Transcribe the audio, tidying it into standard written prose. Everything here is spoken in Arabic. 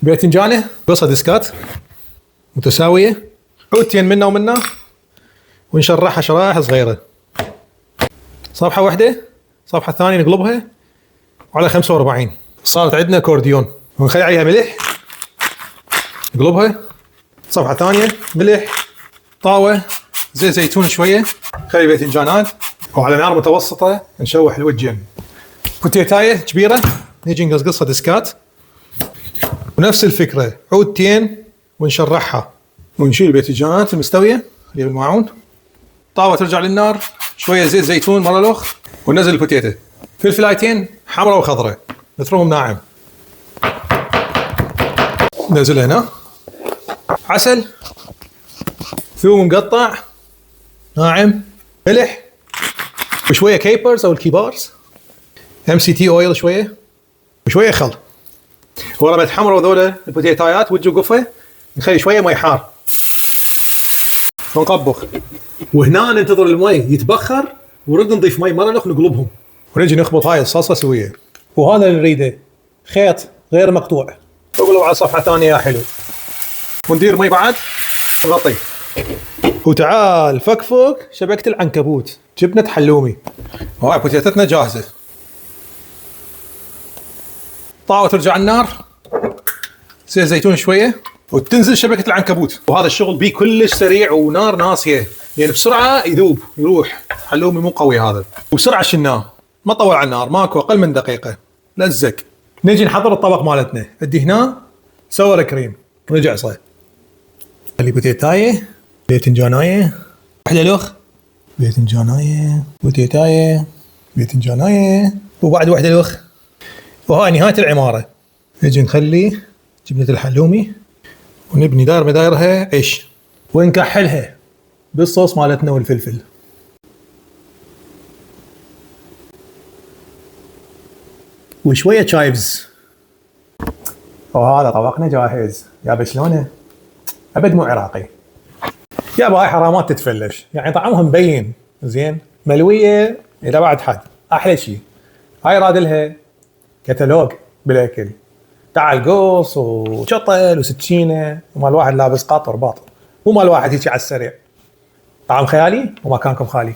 باذنجانه قصة ديسكات متساويه، عودتين منا ومنا، ونشرحها شرائح صغيره. صفحه واحده، الصفحه الثانيه نقلبها على 45. صارت عندنا كورديون، ونخلي عليها ملح، نقلبها. صفحه ثانيه ملح، طاوه، زيت زيتون شويه، خلي باذنجانات، وعلى نار متوسطه نشوح الوجهين. بوتيتايه كبيره نيجي نقصقصها ديسكات، ونفس الفكره عودتين ونشرحها، ونشيل الباذنجانات المستويه اللي بالماعون. طاوه ترجع للنار، شويه زيت زيتون مره الاخ، وننزل البوتيتو. فلفلايتين حمراء وخضراء نثرهم ناعم، ننزل هنا. عسل، ثوم مقطع ناعم، ملح، وشويه كيبرز او الكيبارز، MCT اويل شويه، وشويه خل. ورا ما يتحمروا ذولا البوتيتايات وتجوقفه، نخلي شويه مي حار ونطبخ. وهنا ننتظر المي يتبخر، ونرد نضيف مي مره اخرى نقلبهم، ونجي نخبط هاي الصلصه سويه. وهذا اللي نريده، خيط غير مقطوع. اقلب على صفحه ثانيه يا حلو، وندير مي بعد نغطي. وتعال فك شبكه العنكبوت، جبنه حلومي. وهاي بوتيتتنا جاهزه. طاوه ترجع النار، زيت زيتون شويه، وتنزل شبكه العنكبوت. وهذا الشغل بيه كلش سريع ونار ناصيه، يعني بسرعه يذوب يروح. حلومي مو قوي هذا، وبسرعه شلناه، ما طول على النار، ماكو اقل من دقيقه لزق. نجي نحضر الطبق مالتنا. ادي هنا سوى كريم، رجع صاير. خلي بوتيتايه، باذنجانايه، واحده لوخ، باذنجانايه، بوتيتايه، باذنجانايه، وبعد واحده لوخ. وهاي نهايه العماره. نجي نخلي جبنه الحلومي، ونبني داير مدايرها عيش، ونكحلها بالصوص مالتنا والفلفل. وشويه تشايفز. وهذا طبقنا جاهز. يابا شلونه؟ ابد مو عراقي. يابا هاي حرامات تتفلش، يعني طعمها مبين زين، ملويه الى بعد حد. احلى شيء هاي رادلها كتالوج بالاكل، تعال قوص وشطل وسكينه، ومال واحد لابس قاط ورباط، مو مال واحد هيك على السريع. طعم خيالي ومكانكم خالي.